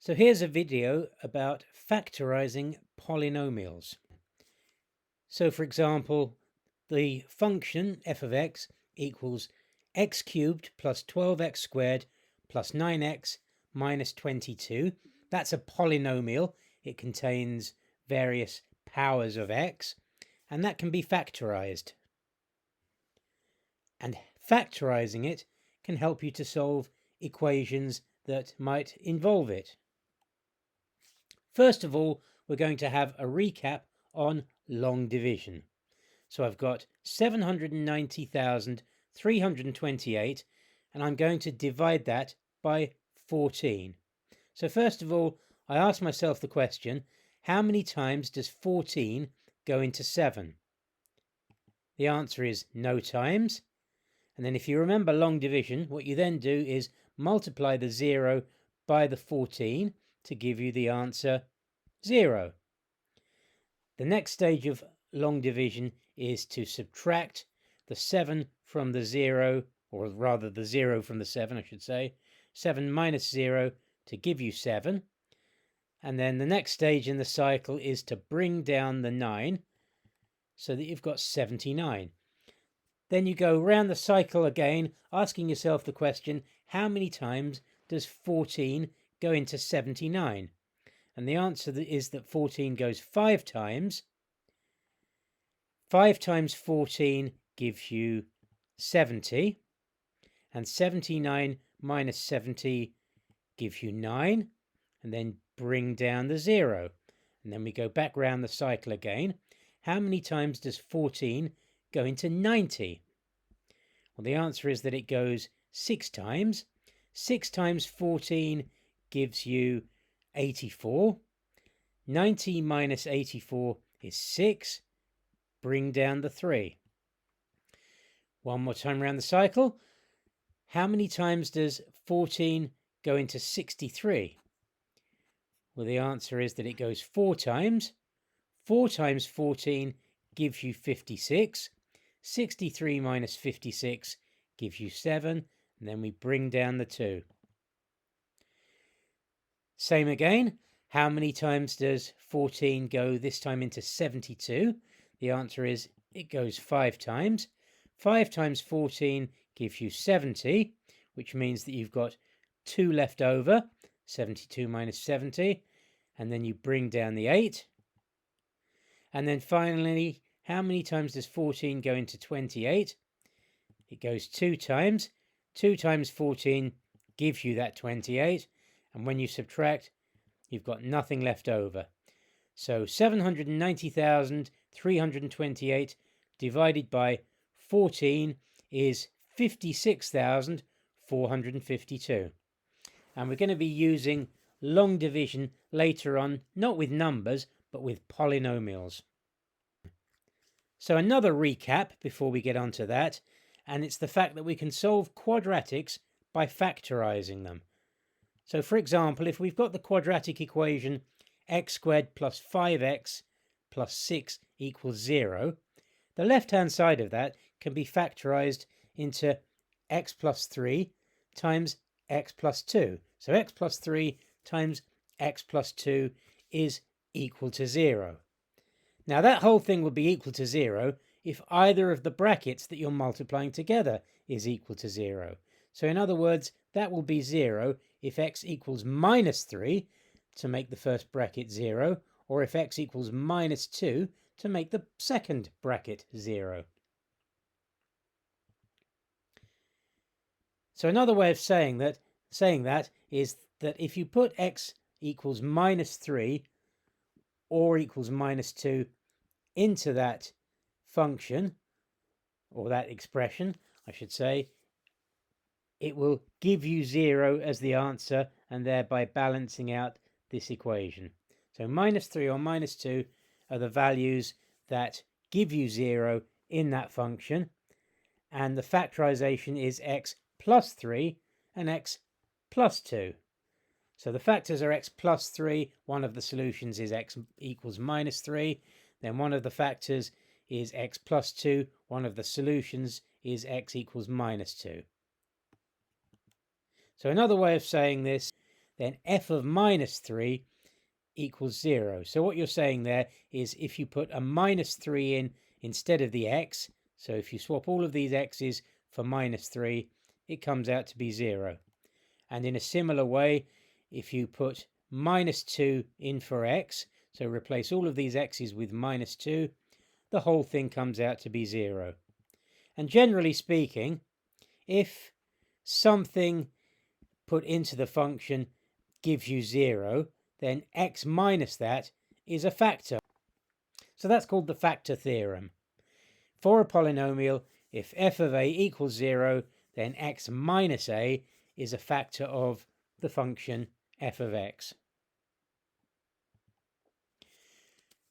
So here's a video about factorizing polynomials. So for example, the function f of x equals x cubed plus 12x squared plus 9x minus 22. That's a polynomial. It contains various powers of x, and that can be factorized. And factorizing it can help you to solve equations that might involve it. First of all, we're going to have a recap on long division. So I've got 790,328, and I'm going to divide that by 14. So first of all, I ask myself the question, how many times does 14 go into 7? The answer is no times. And then if you remember long division, what you then do is multiply the 0 by the 14 to give you the answer 0. The next stage of long division is to subtract the 7 from the 0, or rather the 0 from the 7, I should say. 7 minus 0 to give you 7. And then the next stage in the cycle is to bring down the 9 so that you've got 79. Then you go round the cycle again, asking yourself the question, how many times does 14 go into 79? And the answer is that 14 goes 5 times. 5 times 14 gives you 70. And 79 minus 70 gives you 9. And then bring down the 0. And then we go back round the cycle again. How many times does 14 go into 90? Well, the answer is that it goes 6 times. 6 times 14 gives you 84. 90 minus 84 is 6. Bring down the 3. One more time around the cycle. How many times does 14 go into 63? Well, the answer is that it goes 4 times. 4 times 14 gives you 56. 63 minus 56 gives you 7. And then we bring down the 2. Same again. How many times does 14 go this time into 72? The answer is it goes 5 times. 5 times 14 gives you 70, which means that you've got 2 left over, 72 minus 70, and then you bring down the 8. And then finally, how many times does 14 go into 28? It goes 2 times. 2 times 14 gives you that 28, and when you subtract, you've got nothing left over. So 790,328 divided by 14 is 56,452. And we're going to be using long division later on, not with numbers, but with polynomials. So another recap before we get onto that, and it's the fact that we can solve quadratics by factorizing them. So for example, if we've got the quadratic equation x squared plus 5x plus 6 equals 0, the left-hand side of that can be factorized into x plus 3 times x plus 2. So x plus 3 times x plus 2 is equal to 0. Now that whole thing will be equal to 0 if either of the brackets that you're multiplying together is equal to 0. So in other words, that will be 0 if x equals minus 3 to make the first bracket 0, or if x equals minus 2 to make the second bracket 0. So another way of saying that is that if you put x equals minus 3 or equals minus 2 into that function, or that expression, I should say, it will give you 0 as the answer, and thereby balancing out this equation. So minus 3 or minus 2 are the values that give you 0 in that function, and the factorization is x plus 3 and x plus 2. So the factors are x plus 3, one of the solutions is x equals minus 3, then one of the factors is x plus 2, one of the solutions is x equals minus 2. So another way of saying this, then f of minus 3 equals 0. So what you're saying there is if you put a minus 3 in instead of the x, so if you swap all of these x's for minus 3, it comes out to be 0. And in a similar way, if you put minus 2 in for x, so replace all of these x's with minus 2, the whole thing comes out to be 0. And generally speaking, if something put into the function gives you 0, then x minus that is a factor. So that's called the factor theorem. For a polynomial, if f of a equals 0, then x minus a is a factor of the function f of x.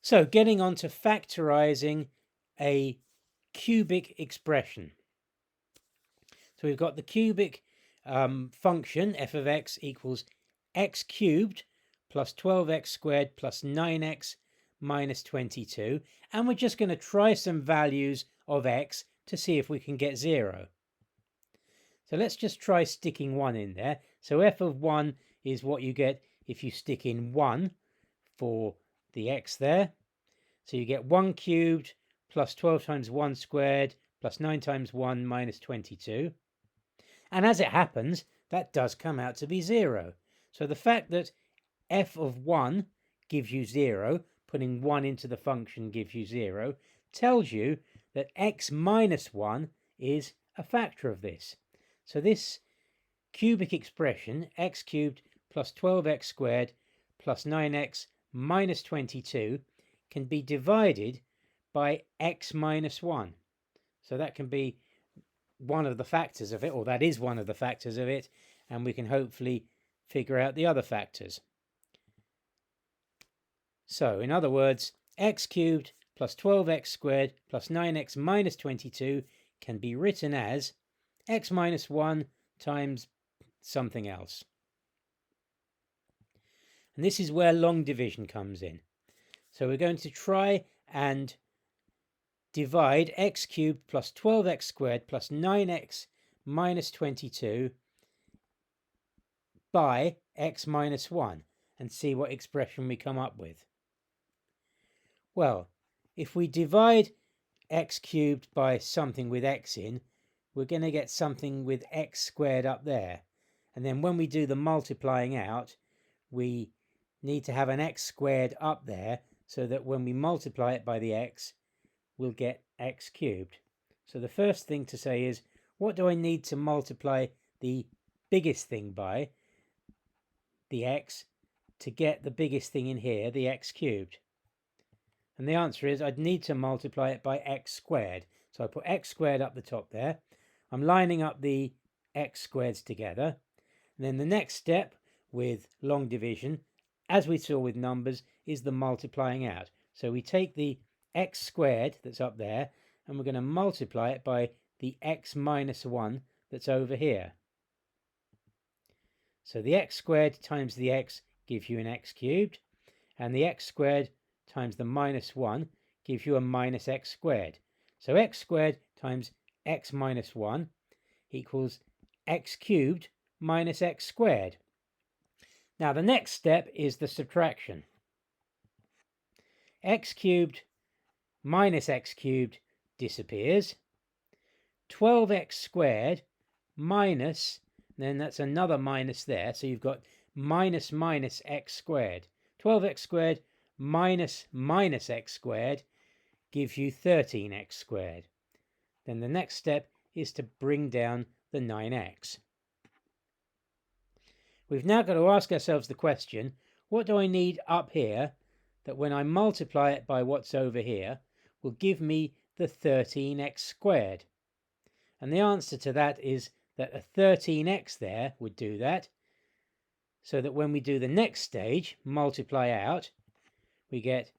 So getting on to factorizing a cubic expression. So we've got the cubic function f of x equals x cubed plus 12x squared plus 9x minus 22. And we're just going to try some values of x to see if we can get 0. So let's just try sticking 1 in there. So f of 1 is what you get if you stick in 1 for the x there. So you get 1 cubed plus 12 times 1 squared plus 9 times 1 minus 22. And as it happens, that does come out to be 0. So the fact that f of 1 gives you 0, putting 1 into the function gives you 0, tells you that x minus 1 is a factor of this. So this cubic expression, x cubed plus 12x squared plus 9x minus 22, can be divided by x minus 1. So that can be one of the factors of it, or that is one of the factors of it, and we can hopefully figure out the other factors. So, in other words, x cubed plus 12x squared plus 9x minus 22 can be written as x minus 1 times something else. And this is where long division comes in. So we're going to try and divide x cubed plus 12x squared plus 9x minus 22 by x minus 1 and see what expression we come up with. Well, if we divide x cubed by something with x in, we're going to get something with x squared up there. And then when we do the multiplying out, we need to have an x squared up there so that when we multiply it by the x, we'll get x cubed. So the first thing to say is, what do I need to multiply the biggest thing by, the x, to get the biggest thing in here, the x cubed? And the answer is I'd need to multiply it by x squared. So I put x squared up the top there. I'm lining up the x squareds together. And then the next step with long division, as we saw with numbers, is the multiplying out. So we take the x squared that's up there and we're going to multiply it by the x minus 1 that's over here. So the x squared times the x gives you an x cubed, and the x squared times the minus 1 gives you a minus x squared. So x squared times x minus 1 equals x cubed minus x squared. Now the next step is the subtraction. X cubed minus x cubed disappears. 12x squared minus, then that's another minus there, so you've got minus minus x squared. 12x squared minus minus x squared gives you 13x squared. Then the next step is to bring down the 9x. We've now got to ask ourselves the question, what do I need up here that when I multiply it by what's over here will give me the 13x squared? And the answer to that is that a 13x there would do that, so that when we do the next stage, multiply out, we get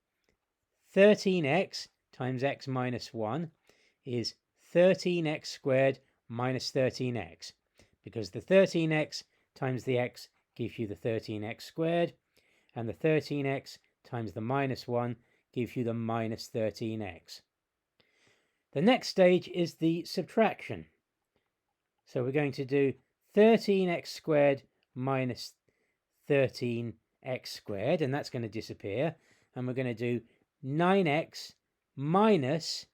13x times x minus 1 is 13x squared minus 13x, because the 13x times the x gives you the 13x squared, and the 13x times the minus 1 gives you the minus 13x. The next stage is the subtraction. So we're going to do 13x squared minus 13x squared, and that's going to disappear, and we're going to do 9x minus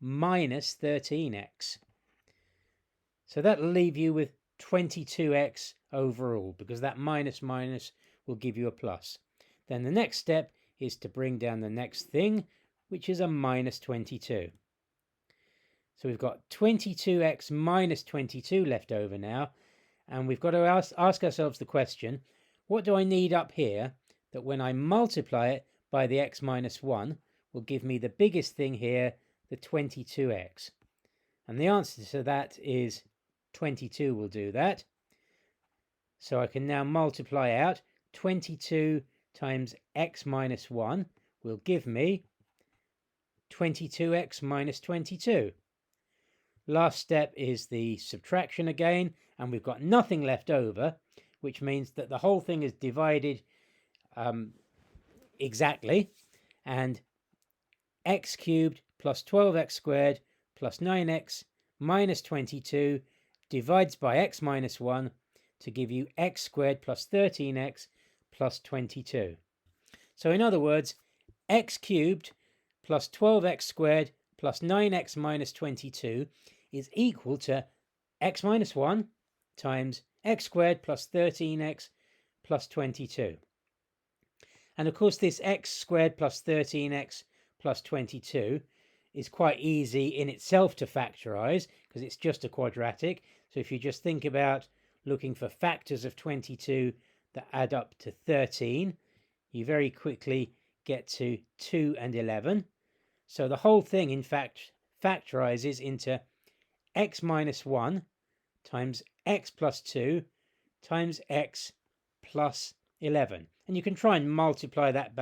13x. So that'll leave you with 22x overall, because that minus minus will give you a plus. Then the next step is to bring down the next thing, which is a minus 22. So we've got 22x minus 22 left over now, and we've got to ask ourselves the question, what do I need up here that when I multiply it by the x minus 1 will give me the biggest thing here, the 22x? And the answer to that is 22 will do that. So I can now multiply out 22 times x minus 1 will give me 22x minus 22. Last step is the subtraction again, and we've got nothing left over, which means that the whole thing is divided exactly, and x cubed plus 12x squared plus 9x minus 22 divides by x minus 1 to give you x squared plus 13x plus 22. So in other words, x cubed plus 12x squared plus 9x minus 22 is equal to x minus 1 times x squared plus 13x plus 22. And of course this x squared plus 13x plus 22 is quite easy in itself to factorize because it's just a quadratic. So if you just think about looking for factors of 22 that add up to 13, you very quickly get to 2 and 11. So the whole thing in fact factorizes into x minus 1 times x plus 2 times x plus 11. And you can try and multiply that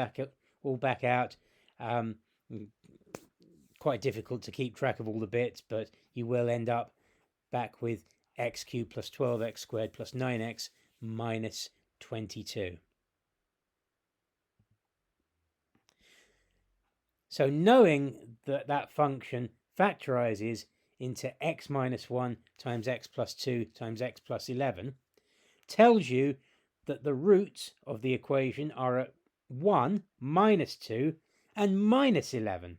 all back out. Quite difficult to keep track of all the bits, but you will end up back with x cubed plus 12x squared plus 9x minus 22. So knowing that that function factorizes into x minus 1 times x plus 2 times x plus 11 tells you that the roots of the equation are at 1, minus 2, and minus 11.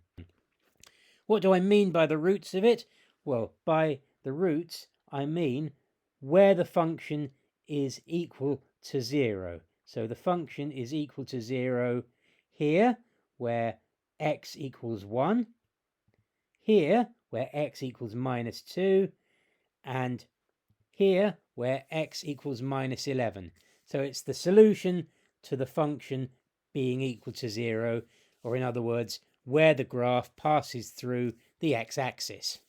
What do I mean by the roots of it? Well, by the roots, I mean where the function is equal to 0. So the function is equal to 0 here, where x equals 1, here, where x equals minus 2, and here, where x equals minus 11. So it's the solution to the function being equal to 0, or in other words, where the graph passes through the x-axis.